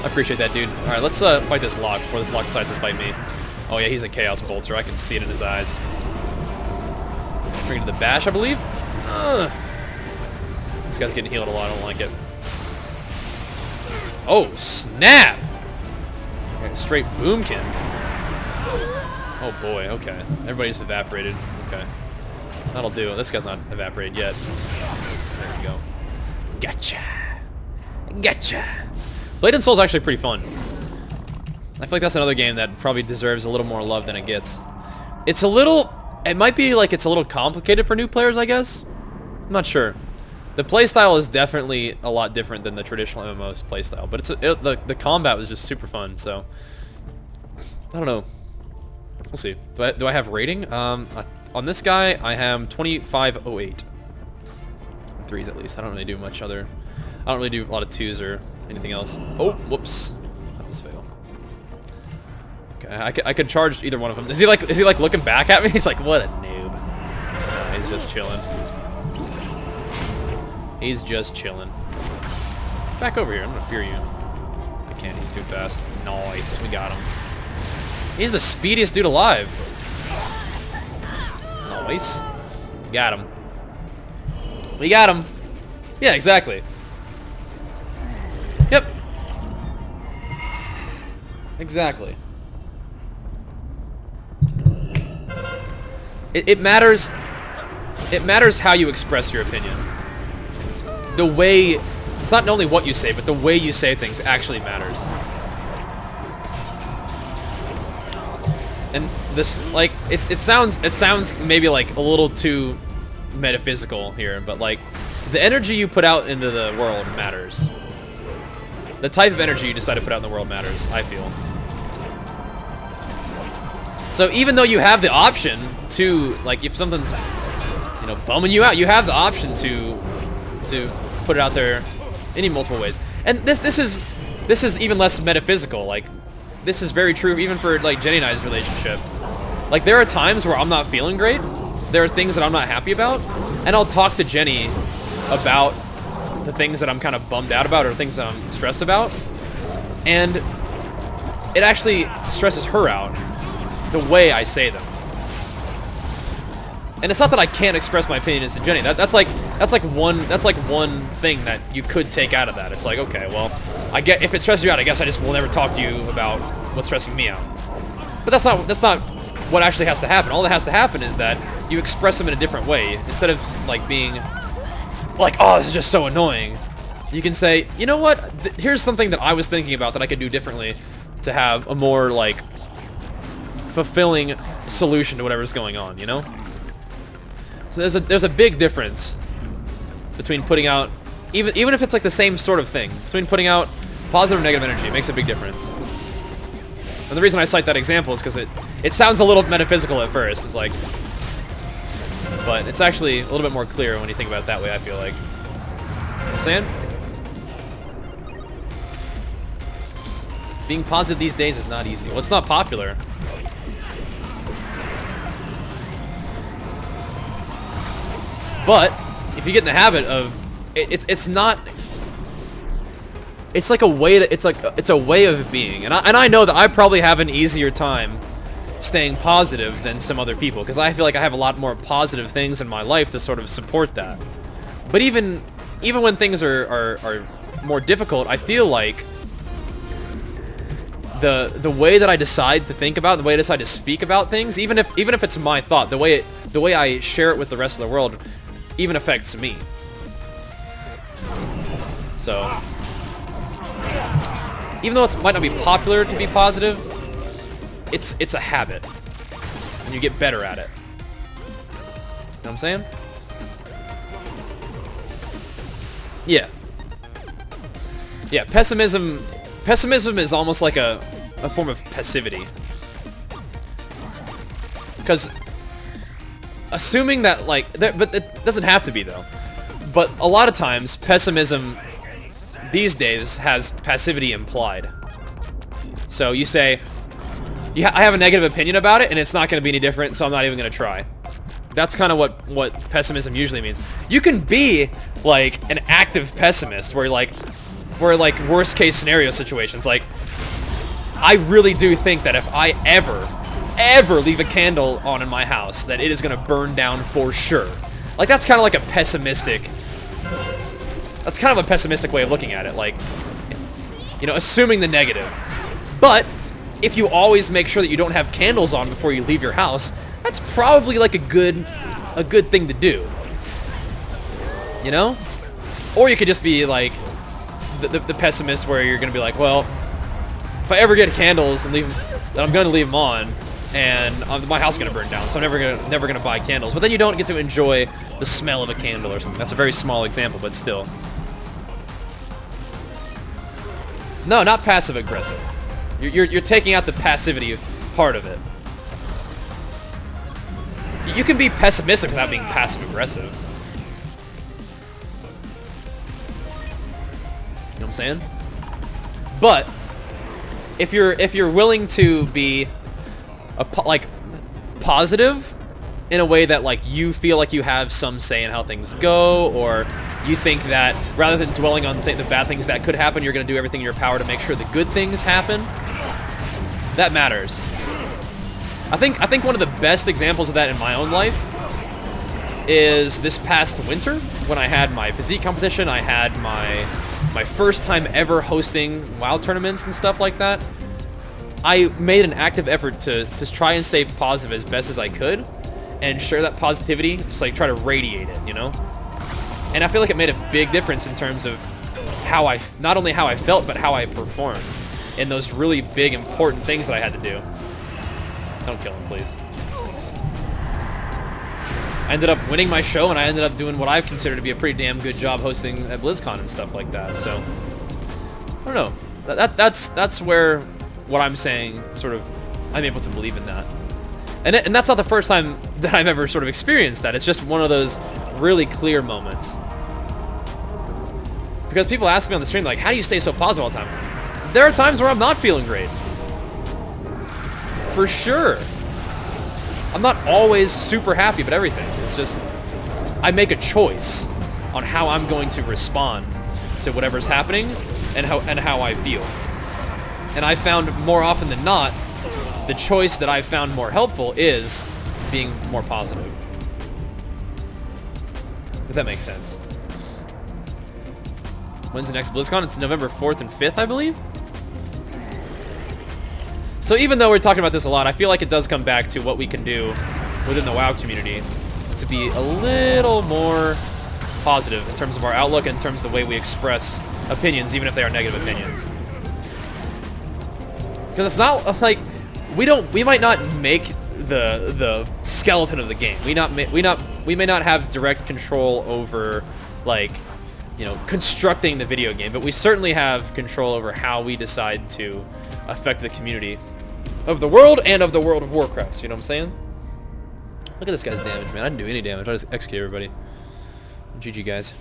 appreciate that, dude. Alright, let's fight this Locke before this Locke decides to fight me. Oh yeah, he's a Chaos Bolter. I can see it in his eyes. Bring it to the bash, I believe. Ugh. This guy's getting healed a lot. I don't like it. Oh, snap! Straight boomkin. Oh boy, okay. Everybody just evaporated. Okay. That'll do. This guy's not evaporated yet. There we go. Gotcha. Gotcha. Blade and Soul is actually pretty fun. I feel like that's another game that probably deserves a little more love than it gets. It's a little... It might be like it's a little complicated for new players, I guess. I'm not sure. The playstyle is definitely a lot different than the traditional MMO's playstyle, but the combat was just super fun, so... I don't know. We'll see. Do I have rating? On this guy, I am 2508. 3s at least. I don't really do much other... I don't really do a lot of 2s or anything else. Oh, whoops. That was fail. Okay, I could charge either one of them. Is he like looking back at me? He's like, what a noob. No, he's just chilling. He's just chilling. Back over here. I'm gonna fear you. I can't. He's too fast. Nice. We got him. He's the speediest dude alive. Nice. Got him. We got him. Yeah, exactly. Yep. Exactly. It matters. It matters how you express your opinion. The way, it's not only what you say, but the way you say things actually matters. And this, like, it sounds maybe like a little too metaphysical here, but like, the energy you put out into the world matters. The type of energy you decide to put out in the world matters, I feel. So even though you have the option to, like, if something's, you know, bumming you out, you have the option to put it out there in multiple ways. And this is even less metaphysical. Like, this is very true even for like Jenny and I's relationship. Like, there are times where I'm not feeling great. There are things that I'm not happy about, and I'll talk to Jenny about the things that I'm kind of bummed out about or things that I'm stressed about, and it actually stresses her out the way I say them. And it's not that I can't express my opinions to Jenny. That's like one thing that you could take out of that. It's like, okay, well, I get, if it stresses you out, I guess I just will never talk to you about what's stressing me out. But that's not what actually has to happen. All that has to happen is that you express them in a different way. Instead of like being like, oh, this is just so annoying, you can say, you know what, here's something that I was thinking about that I could do differently to have a more like fulfilling solution to whatever's going on, you know? So there's a big difference between putting out, even if it's like the same sort of thing, between putting out positive and negative energy. It makes a big difference. And the reason I cite that example is because it sounds a little metaphysical at first. It's like, but it's actually a little bit more clear when you think about it that way, I feel like. You know what I'm saying? Being positive these days is not easy. Well, it's not popular. But if you get in the habit of it's not, it's like a way to, it's a way of being, and I know that I probably have an easier time staying positive than some other people, because I feel like I have a lot more positive things in my life to sort of support that. But even when things are more difficult, I feel like the way that I decide to think about, the way I decide to speak about things, even if it's my thought, the way I share it with the rest of the world, even affects me. So, even though it might not be popular to be positive, it's a habit, and you get better at it. You know what I'm saying? Yeah. Yeah, pessimism is almost like a form of passivity. Because assuming that, like, but it doesn't have to be, though. But a lot of times, pessimism these days has passivity implied. So you say, yeah, I have a negative opinion about it, and it's not going to be any different, so I'm not even going to try. That's kind of what pessimism usually means. You can be, like, an active pessimist, where, like, where like worst case scenario situations, like I really do think that if I ever leave a candle on in my house, that it is gonna burn down for sure. Like that's kind of like a pessimistic. That's kind of a pessimistic way of looking at it. Like, you know, assuming the negative. But if you always make sure that you don't have candles on before you leave your house, that's probably like a good thing to do. You know? Or you could just be like the pessimist where you're gonna be like, well, if I ever get candles and leave them, then I'm gonna leave them on, and my house is gonna burn down. So I'm never gonna buy candles. But then you don't get to enjoy the smell of a candle or something. That's a very small example, but still. No, not passive aggressive. You're taking out the passivity part of it. You can be pessimistic without being passive aggressive. You know what I'm saying? But if you're willing to be positive in a way that like you feel like you have some say in how things go, or you think that rather than dwelling on the bad things that could happen, you're going to do everything in your power to make sure the good things happen, that matters. I think one of the best examples of that in my own life is this past winter when I had my physique competition. I had my first time ever hosting WoW tournaments and stuff like that. I made an active effort to try and stay positive as best as I could and share that positivity, just like try to radiate it, you know? And I feel like it made a big difference in terms of how not only how I felt, but how I performed in those really big, important things that I had to do. Don't kill him, please. Thanks. I ended up winning my show, and I ended up doing what I consider to be a pretty damn good job hosting at BlizzCon and stuff like that. So, I don't know. That's where what I'm saying, sort of, I'm able to believe in that. And that's not the first time that I've ever sort of experienced that. It's just one of those really clear moments. Because people ask me on the stream, like, how do you stay so positive all the time? There are times where I'm not feeling great. For sure. I'm not always super happy about everything. It's just, I make a choice on how I'm going to respond to whatever's happening and how I feel. And I found more often than not, the choice that I found more helpful is being more positive. If that makes sense. When's the next BlizzCon? It's November 4th and 5th, I believe. So even though we're talking about this a lot, I feel like it does come back to what we can do within the WoW community to be a little more positive in terms of our outlook, in terms of the way we express opinions, even if they are negative opinions. Because it's not like we might not make the skeleton of the game. We may not have direct control over, like, you know, constructing the video game, but we certainly have control over how we decide to affect the community of the world and of the World of Warcraft. You know what I'm saying? Look at this guy's damage, man. I didn't do any damage. I just execute everybody. GG, guys.